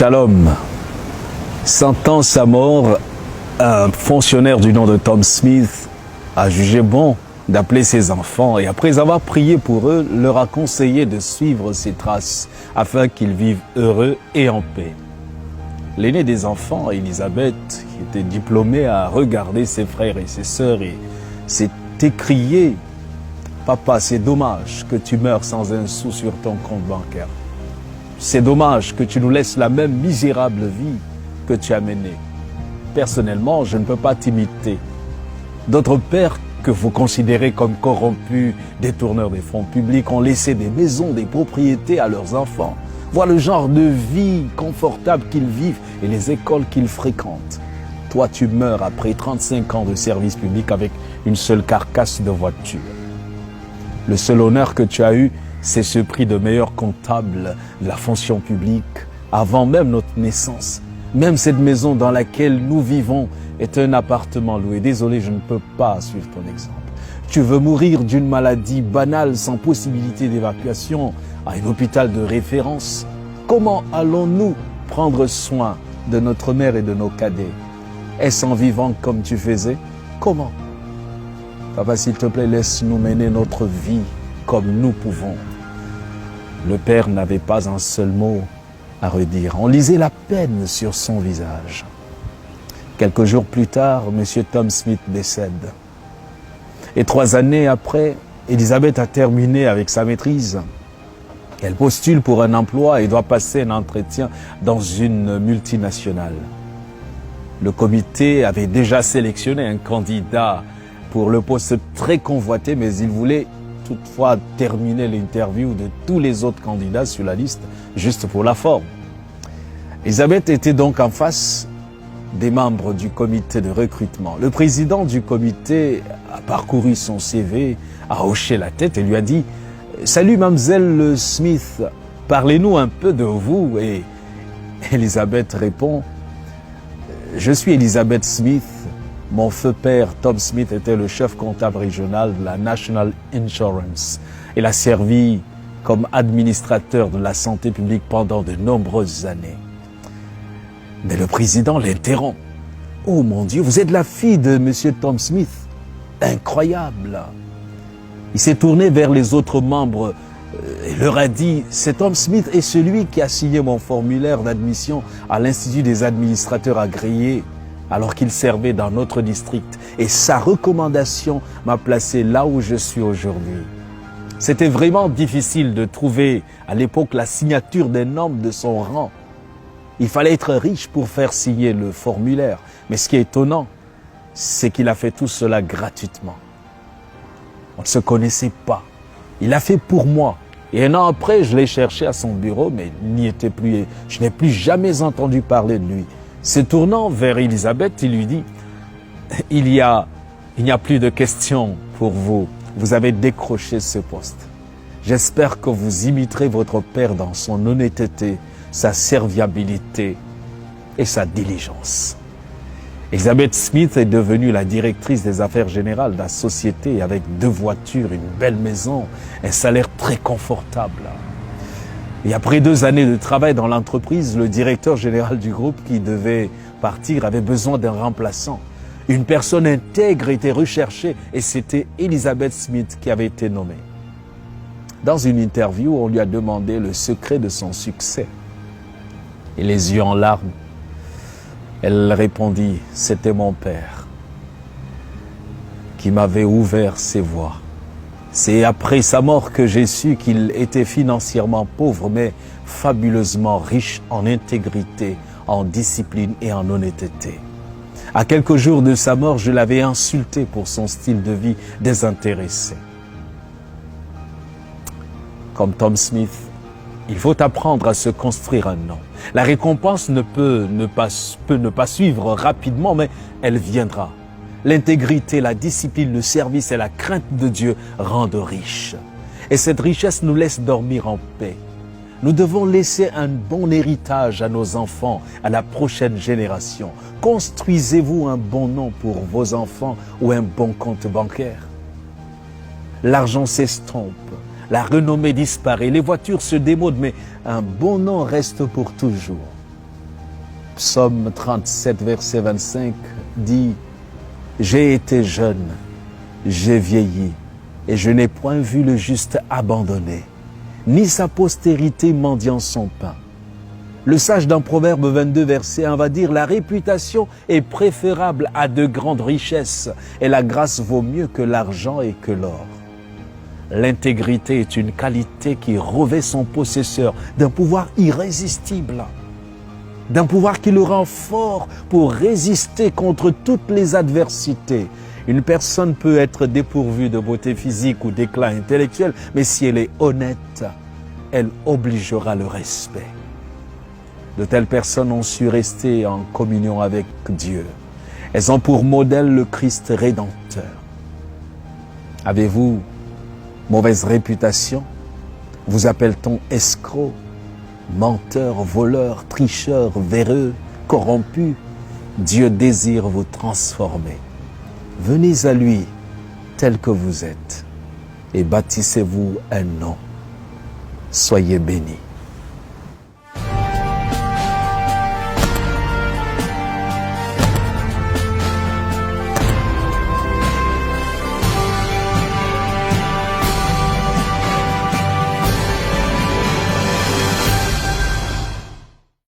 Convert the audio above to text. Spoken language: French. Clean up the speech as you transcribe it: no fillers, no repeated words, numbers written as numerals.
Shalom. Sentant sa mort, un fonctionnaire du nom de Tom Smith a jugé bon d'appeler ses enfants et après avoir prié pour eux, leur a conseillé de suivre ses traces afin qu'ils vivent heureux et en paix. L'aîné des enfants, Elisabeth, qui était diplômée, a regardé ses frères et ses sœurs et s'est écrié « Papa, c'est dommage que tu meurs sans un sou sur ton compte bancaire. C'est dommage que tu nous laisses la même misérable vie que tu as menée. Personnellement, je ne peux pas t'imiter. D'autres pères que vous considérez comme corrompus, détourneurs des fonds publics, ont laissé des maisons, des propriétés à leurs enfants. Vois le genre de vie confortable qu'ils vivent et les écoles qu'ils fréquentent. Toi, tu meurs après 35 ans de service public avec une seule carcasse de voiture. Le seul honneur que tu as eu, c'est ce prix de meilleur comptable de la fonction publique avant même notre naissance. Même cette maison dans laquelle nous vivons est un appartement loué. Désolé, je ne peux pas suivre ton exemple. Tu veux mourir d'une maladie banale sans possibilité d'évacuation à un hôpital de référence. Comment allons-nous prendre soin de notre mère et de nos cadets? Est-ce en vivant comme tu faisais? Comment? Papa, s'il te plaît, laisse-nous mener notre vie comme nous pouvons. Le père n'avait pas un seul mot à redire. On lisait la peine sur son visage. Quelques jours plus tard, M. Tom Smith décède. Et 3 années après, Elisabeth a terminé avec sa maîtrise. Elle postule pour un emploi et doit passer un entretien dans une multinationale. Le comité avait déjà sélectionné un candidat pour le poste très convoité, mais il voulait toutefois terminer l'interview de tous les autres candidats sur la liste, juste pour la forme. Elisabeth était donc en face des membres du comité de recrutement. Le président du comité a parcouru son CV, a hoché la tête et lui a dit « Salut mademoiselle Smith, parlez-nous un peu de vous » et Elisabeth répond « Je suis Elisabeth Smith. Mon feu père, Tom Smith, était le chef comptable régional de la National Insurance. Il a servi comme administrateur de la santé publique pendant de nombreuses années. » Mais le président l'interrompt. « Oh mon Dieu, vous êtes la fille de M. Tom Smith. Incroyable !» Il s'est tourné vers les autres membres et leur a dit « C'est Tom Smith est celui qui a signé mon formulaire d'admission à l'Institut des administrateurs agréés alors qu'il servait dans notre district. Et sa recommandation m'a placé là où je suis aujourd'hui. » C'était vraiment difficile de trouver à l'époque la signature d'un homme de son rang. Il fallait être riche pour faire signer le formulaire. Mais ce qui est étonnant, c'est qu'il a fait tout cela gratuitement. On ne se connaissait pas. Il l'a fait pour moi. Et 1 an après, je l'ai cherché à son bureau, mais il n'y était plus. Je n'ai plus jamais entendu parler de lui. Se tournant vers Elisabeth, il lui dit « Il n'y a plus de questions pour vous. Vous avez décroché ce poste. J'espère que vous imiterez votre père dans son honnêteté, sa serviabilité et sa diligence. » Elisabeth Smith est devenue la directrice des affaires générales de la société avec 2 voitures, une belle maison, un salaire très confortable. Et après 2 années de travail dans l'entreprise, le directeur général du groupe qui devait partir avait besoin d'un remplaçant. Une personne intègre était recherchée et c'était Elisabeth Smith qui avait été nommée. Dans une interview, on lui a demandé le secret de son succès. Et les yeux en larmes, elle répondit « C'était mon père qui m'avait ouvert ses voies. C'est après sa mort que j'ai su qu'il était financièrement pauvre, mais fabuleusement riche en intégrité, en discipline et en honnêteté. À quelques jours de sa mort, je l'avais insulté pour son style de vie désintéressé. » Comme Tom Smith, il faut apprendre à se construire un nom. La récompense peut ne pas suivre rapidement, mais elle viendra. L'intégrité, la discipline, le service et la crainte de Dieu rendent riches. Et cette richesse nous laisse dormir en paix. Nous devons laisser un bon héritage à nos enfants, à la prochaine génération. Construisez-vous un bon nom pour vos enfants ou un bon compte bancaire. L'argent s'estompe, la renommée disparaît, les voitures se démodent, mais un bon nom reste pour toujours. Psaume 37, verset 25 dit « J'ai été jeune, j'ai vieilli, et je n'ai point vu le juste abandonné, ni sa postérité mendiant son pain. » Le sage dans Proverbe 22, verset 1 va dire « La réputation est préférable à de grandes richesses, et la grâce vaut mieux que l'argent et que l'or. » L'intégrité est une qualité qui revêt son possesseur d'un pouvoir irrésistible, d'un pouvoir qui le rend fort pour résister contre toutes les adversités. Une personne peut être dépourvue de beauté physique ou d'éclat intellectuel, mais si elle est honnête, elle obligera le respect. De telles personnes ont su rester en communion avec Dieu. Elles ont pour modèle le Christ rédempteur. Avez-vous mauvaise réputation? Vous appelle-t-on escroc, menteur, voleur, tricheur, véreux, corrompu? Dieu désire vous transformer. Venez à lui tel que vous êtes et bâtissez-vous un nom. Soyez bénis.